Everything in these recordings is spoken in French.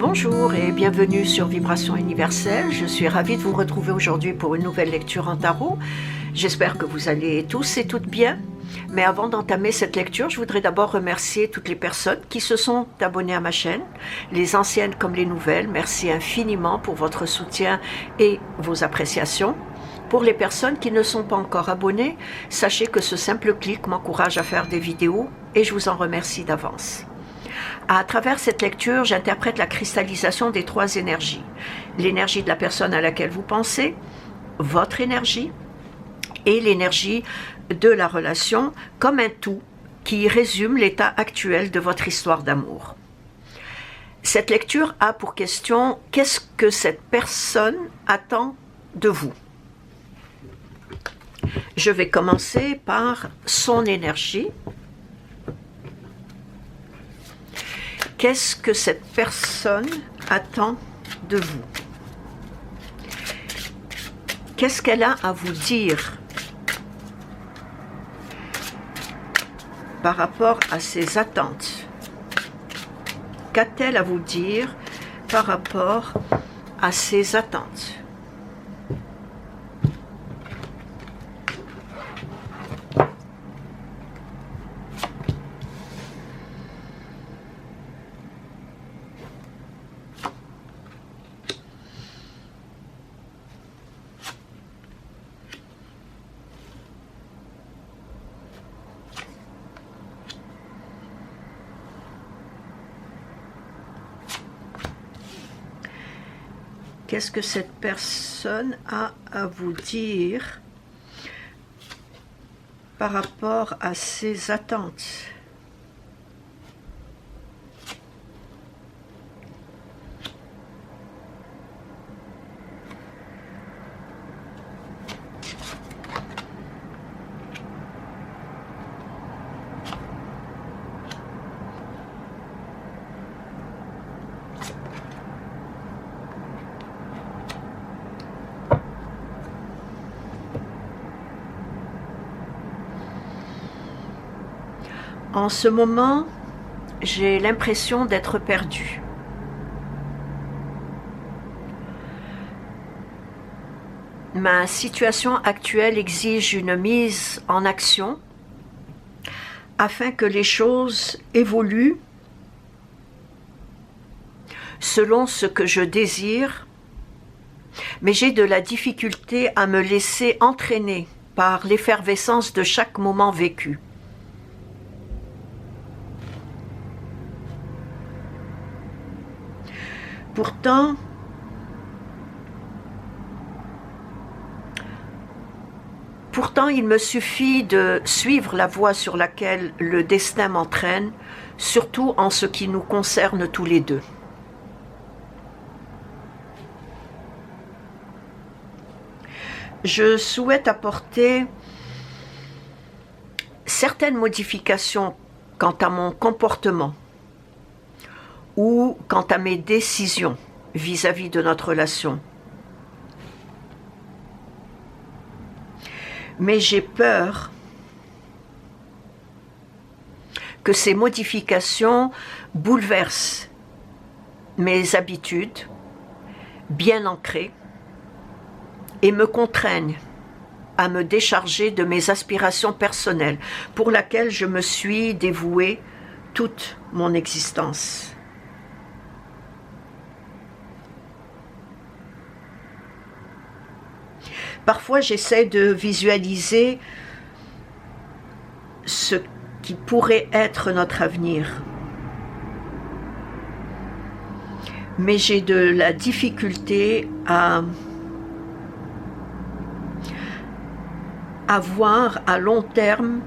Bonjour et bienvenue sur Vibration Universelle. Je suis ravie de vous retrouver aujourd'hui pour une nouvelle lecture en tarot. J'espère que vous allez tous et toutes bien. Mais avant d'entamer cette lecture, je voudrais d'abord remercier toutes les personnes qui se sont abonnées à ma chaîne, les anciennes comme les nouvelles. Merci infiniment pour votre soutien et vos appréciations. Pour les personnes qui ne sont pas encore abonnées, sachez que ce simple clic m'encourage à faire des vidéos et je vous en remercie d'avance. À travers cette lecture, j'interprète la cristallisation des trois énergies. L'énergie de la personne à laquelle vous pensez, votre énergie et l'énergie de la relation comme un tout qui résume l'état actuel de votre histoire d'amour. Cette lecture a pour question « Qu'est-ce que cette personne attend de vous ?» Je vais commencer par son énergie. Qu'est-ce que cette personne attend de vous? Qu'est-ce qu'elle a à vous dire par rapport à ses attentes? Qu'a-t-elle à vous dire par rapport à ses attentes? Qu'est-ce que cette personne a à vous dire par rapport à ses attentes? En ce moment, j'ai l'impression d'être perdue. Ma situation actuelle exige une mise en action afin que les choses évoluent selon ce que je désire, mais j'ai de la difficulté à me laisser entraîner par l'effervescence de chaque moment vécu. Pourtant, il me suffit de suivre la voie sur laquelle le destin m'entraîne, surtout en ce qui nous concerne tous les deux. Je souhaite apporter certaines modifications quant à mon comportement ou quant à mes décisions vis-à-vis de notre relation. Mais j'ai peur que ces modifications bouleversent mes habitudes bien ancrées et me contraignent à me décharger de mes aspirations personnelles pour lesquelles je me suis dévouée toute mon existence. Parfois, j'essaie de visualiser ce qui pourrait être notre avenir. Mais j'ai de la difficulté à voir à long terme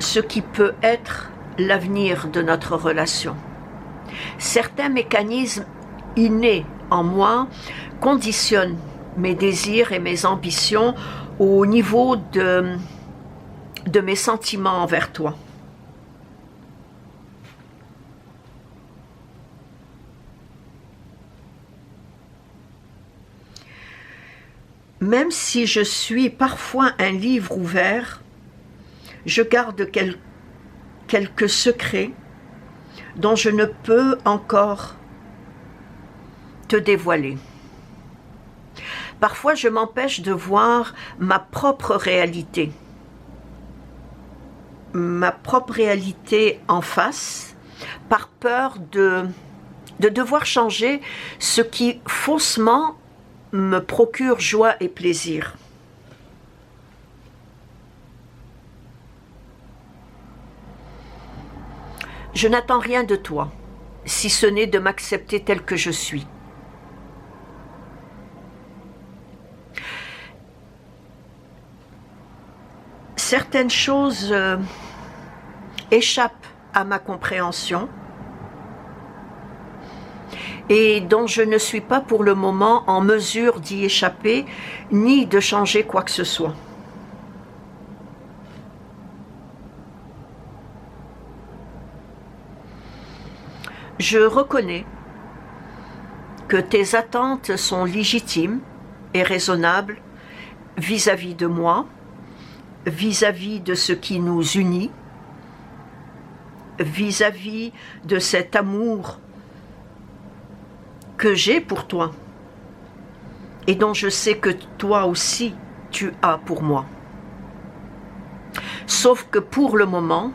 ce qui peut être l'avenir de notre relation. Certains mécanismes innés en moi conditionnent mes désirs et mes ambitions au niveau de mes sentiments envers toi. Même si je suis parfois un livre ouvert, je garde quelques secrets dont je ne peux encore te dévoiler. Parfois, je m'empêche de voir ma propre réalité en face, par peur de devoir changer ce qui faussement me procure joie et plaisir. Je n'attends rien de toi, si ce n'est de m'accepter tel que je suis. Certaines choses échappent à ma compréhension et dont je ne suis pas pour le moment en mesure d'y échapper ni de changer quoi que ce soit. Je reconnais que tes attentes sont légitimes et raisonnables vis-à-vis de moi, vis-à-vis de ce qui nous unit, vis-à-vis de cet amour que j'ai pour toi et dont je sais que toi aussi tu as pour moi. Sauf que pour le moment,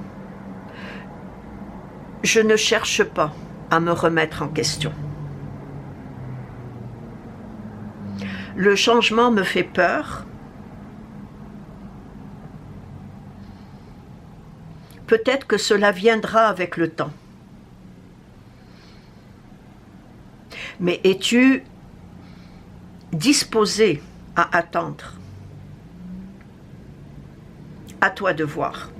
je ne cherche pas à me remettre en question. Le changement me fait peur. Peut-être que cela viendra avec le temps. Mais es-tu disposé à attendre? À toi de voir.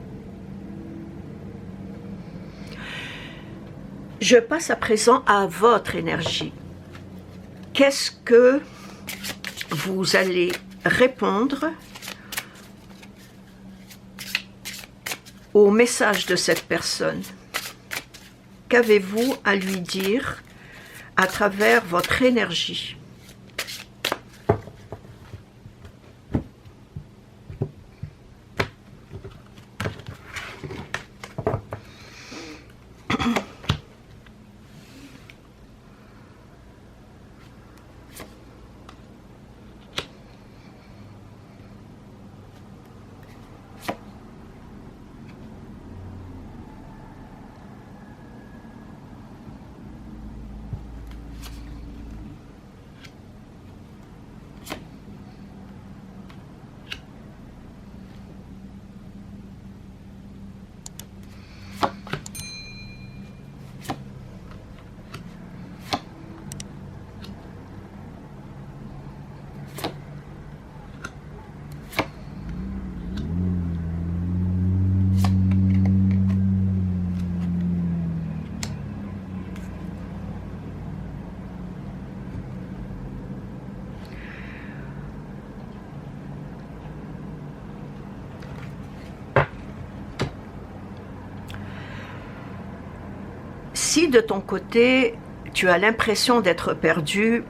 Je passe à présent à votre énergie. Qu'est-ce que vous allez répondre au message de cette personne? Qu'avez-vous à lui dire à travers votre énergie? Si de ton côté, tu as l'impression d'être perdu,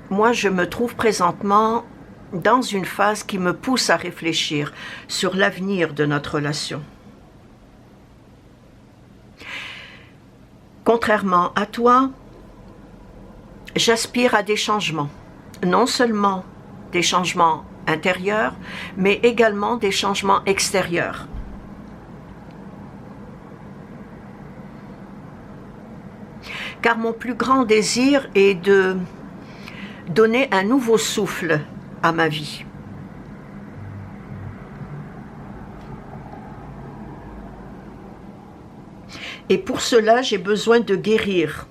moi je me trouve présentement dans une phase qui me pousse à réfléchir sur l'avenir de notre relation. Contrairement à toi, j'aspire à des changements, non seulement des changements intérieurs, mais également des changements extérieurs. Car mon plus grand désir est de donner un nouveau souffle à ma vie. Et pour cela, j'ai besoin de guérir.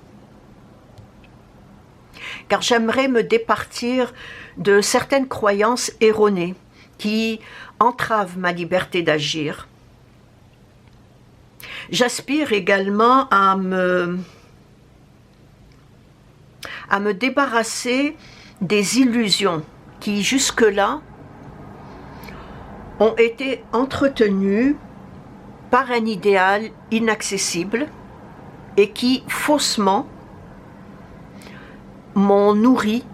Car j'aimerais me départir de certaines croyances erronées qui entravent ma liberté d'agir. J'aspire également à me débarrasser des illusions qui jusque-là ont été entretenues par un idéal inaccessible et qui faussement m'ont nourri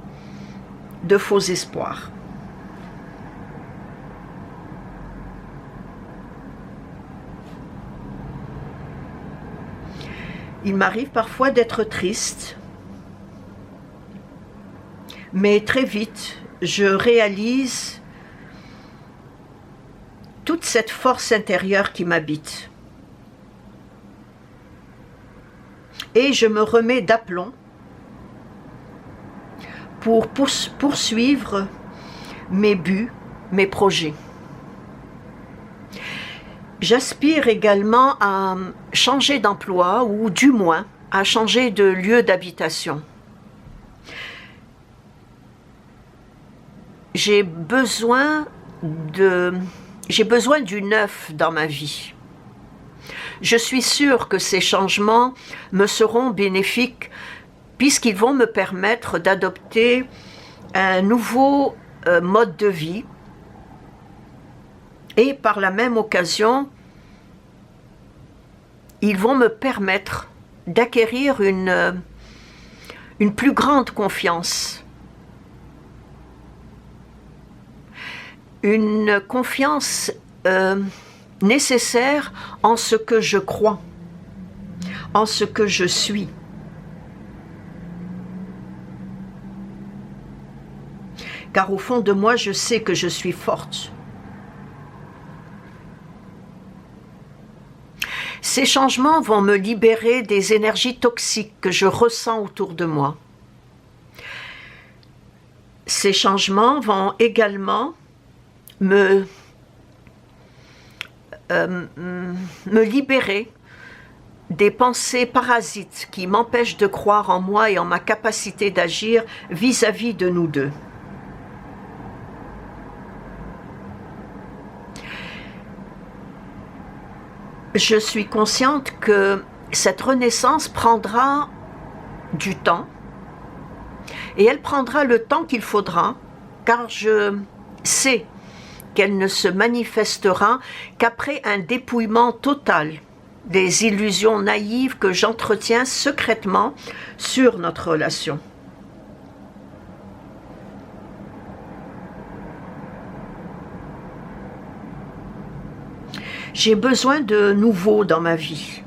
de faux espoirs. Il m'arrive parfois d'être triste, mais très vite, je réalise toute cette force intérieure qui m'habite. Et je me remets d'aplomb pour poursuivre mes buts, mes projets. J'aspire également à changer d'emploi ou du moins à changer de lieu d'habitation. J'ai besoin du neuf dans ma vie. Je suis sûre que ces changements me seront bénéfiques puisqu'ils vont me permettre d'adopter un nouveau mode de vie et par la même occasion, ils vont me permettre d'acquérir une plus grande confiance. Une confiance nécessaire en ce que je crois, en ce que je suis. Car au fond de moi, je sais que je suis forte. Ces changements vont me libérer des énergies toxiques que je ressens autour de moi. Ces changements vont également me libérer des pensées parasites qui m'empêchent de croire en moi et en ma capacité d'agir vis-à-vis de nous deux. Je suis consciente que cette renaissance prendra du temps et elle prendra le temps qu'il faudra car je sais qu'elle ne se manifestera qu'après un dépouillement total des illusions naïves que j'entretiens secrètement sur notre relation. J'ai besoin de nouveau dans ma vie.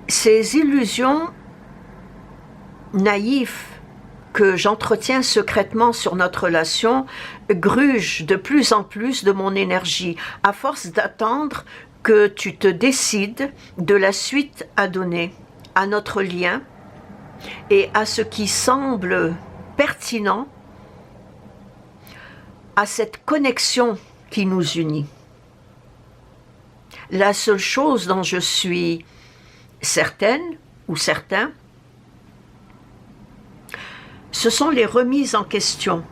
Ces illusions naïves que j'entretiens secrètement sur notre relation grugent de plus en plus de mon énergie, à force d'attendre que tu te décides de la suite à donner à notre lien et à ce qui semble pertinent à cette connexion qui nous unit. La seule chose dont je suis certaine ou certain, ce sont les remises en question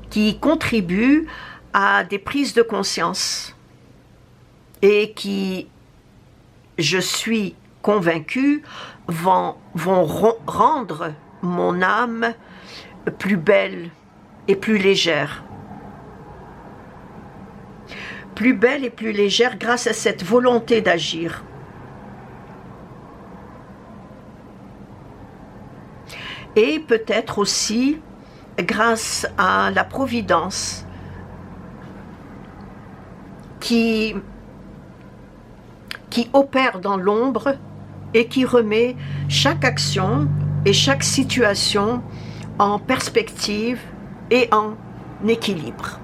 qui contribuent à des prises de conscience et qui, je suis convaincue, vont rendre mon âme plus belle et plus légère. Plus belle et plus légère grâce à cette volonté d'agir. Et peut-être aussi grâce à la providence qui opère dans l'ombre et qui remet chaque action et chaque situation en perspective et en équilibre.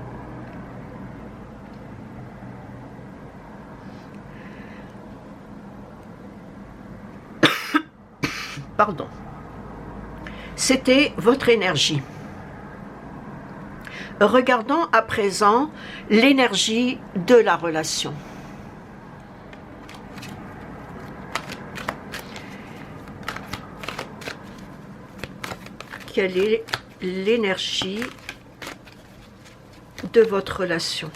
Pardon. C'était votre énergie. Regardons à présent l'énergie de la relation. Quelle est l'énergie de votre relation?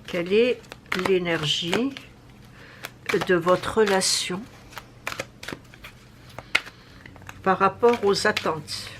Quelle est l'énergie de votre relation par rapport aux attentes?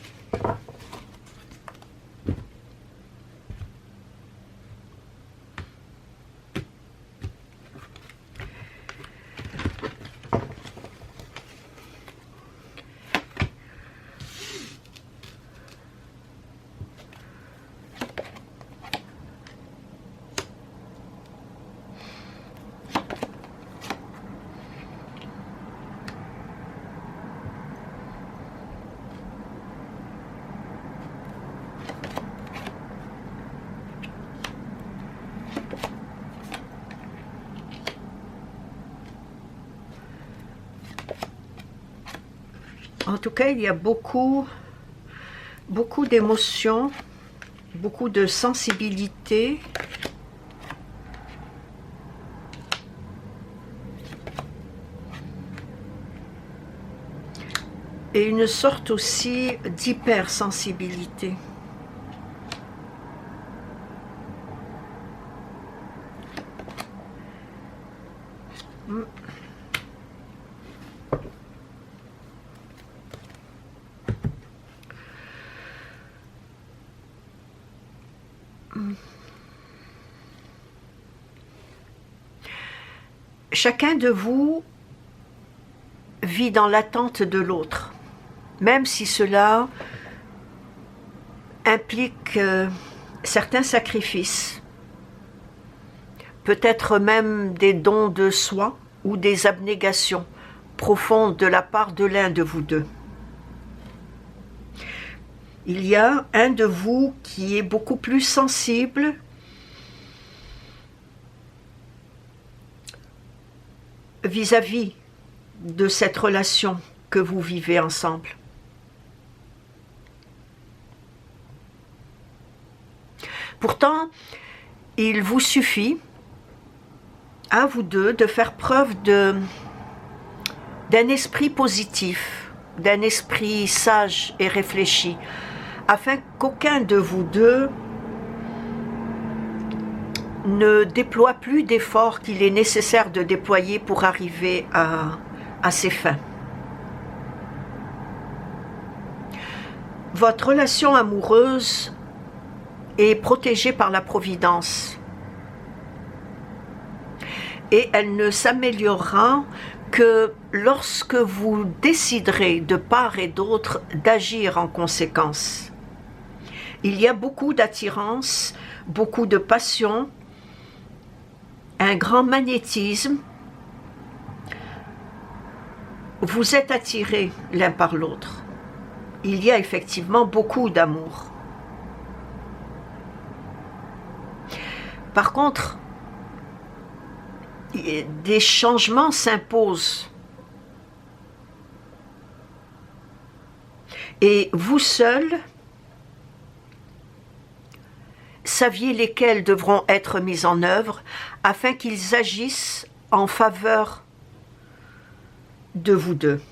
tout cas, il y a beaucoup d'émotions, beaucoup de sensibilité. Et une sorte aussi d'hypersensibilité. Chacun de vous vit dans l'attente de l'autre, même si cela implique certains sacrifices, peut-être même des dons de soi ou des abnégations profondes de la part de l'un de vous deux. Il y a un de vous qui est beaucoup plus sensible vis-à-vis de cette relation que vous vivez ensemble. Pourtant, il vous suffit, à vous deux, de faire preuve d'un esprit positif, d'un esprit sage et réfléchi, afin qu'aucun de vous deux ne déploie plus d'efforts qu'il est nécessaire de déployer pour arriver à ses fins. Votre relation amoureuse est protégée par la Providence et elle ne s'améliorera que lorsque vous déciderez de part et d'autre d'agir en conséquence. Il y a beaucoup d'attirance, beaucoup de passion, un grand magnétisme. Vous êtes attirés l'un par l'autre. Il y a effectivement beaucoup d'amour. Par contre, des changements s'imposent. Et vous seuls saviez lesquels devront être mis en œuvre afin qu'ils agissent en faveur de vous deux.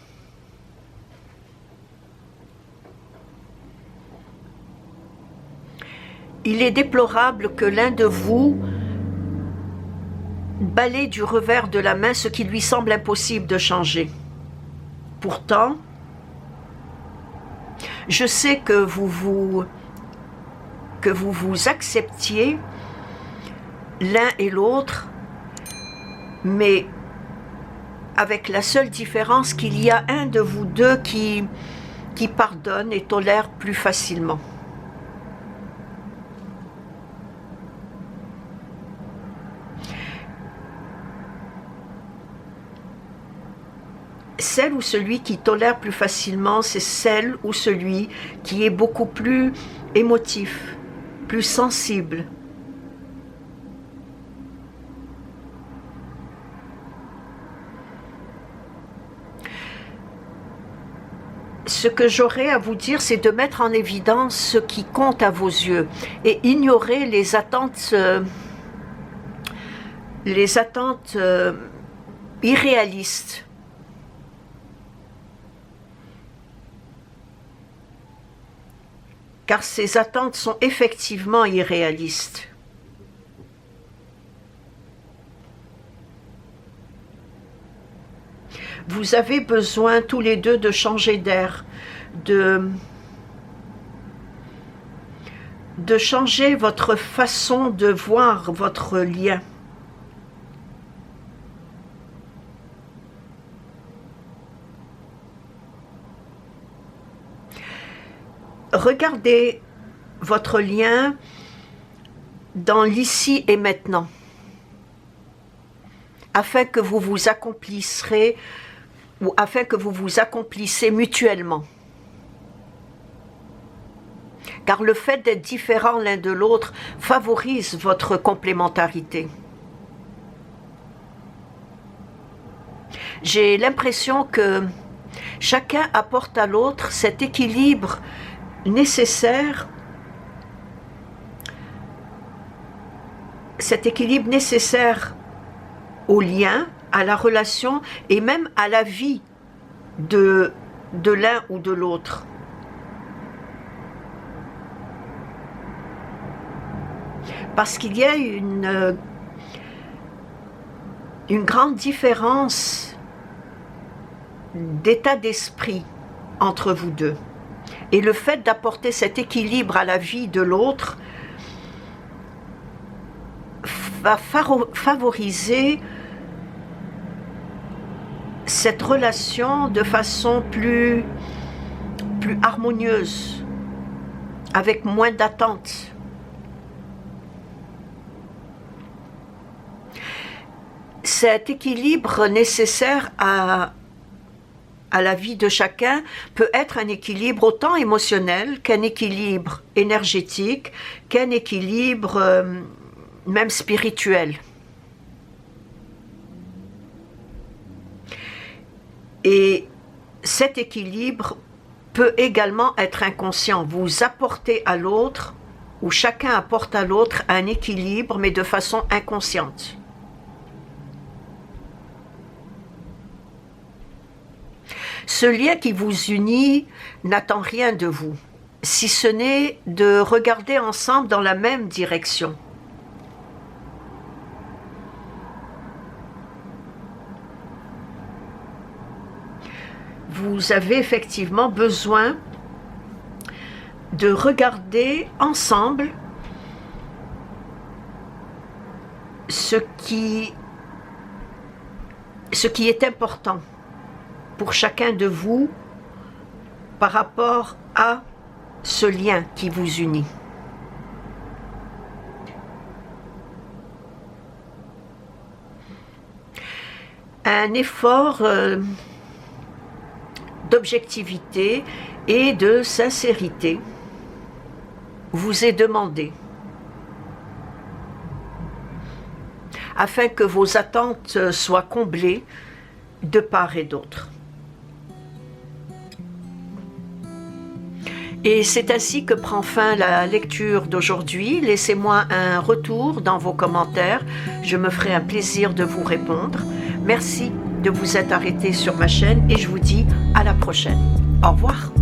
Il est déplorable que l'un de vous balaye du revers de la main ce qui lui semble impossible de changer. Pourtant, je sais que vous acceptiez l'un et l'autre, mais avec la seule différence qu'il y a un de vous deux qui pardonne et tolère plus facilement. Celle ou celui qui tolère plus facilement, c'est celle ou celui qui est beaucoup plus émotif, plus sensible. Ce que j'aurais à vous dire, c'est de mettre en évidence ce qui compte à vos yeux et ignorer les attentes irréalistes. Car ces attentes sont effectivement irréalistes. Vous avez besoin tous les deux de changer d'air, de changer votre façon de voir votre lien. Regardez votre lien dans l'ici et maintenant, afin que vous vous accomplissez mutuellement. Car le fait d'être différents l'un de l'autre favorise votre complémentarité. J'ai l'impression que Chacun apporte à l'autre cet équilibre nécessaire, au lien, à la relation et même à la vie de l'un ou de l'autre. Parce qu'il y a une grande différence d'état d'esprit entre vous deux. Et le fait d'apporter cet équilibre à la vie de l'autre va favoriser cette relation de façon plus harmonieuse, avec moins d'attentes. Cet équilibre nécessaire à la vie de chacun peut être un équilibre autant émotionnel qu'un équilibre énergétique, qu'un équilibre même spirituel. Et cet équilibre peut également être inconscient. Vous apportez à l'autre, ou chacun apporte à l'autre un équilibre, mais de façon inconsciente. Ce lien qui vous unit n'attend rien de vous, si ce n'est de regarder ensemble dans la même direction. Vous avez effectivement besoin de regarder ensemble ce qui est important pour chacun de vous par rapport à ce lien qui vous unit. Un effort d'objectivité et de sincérité vous est demandé afin que vos attentes soient comblées de part et d'autre. Et c'est ainsi que prend fin la lecture d'aujourd'hui. Laissez-moi un retour dans vos commentaires. Je me ferai un plaisir de vous répondre. Merci de vous être arrêté sur ma chaîne et je vous dis à la prochaine. Au revoir.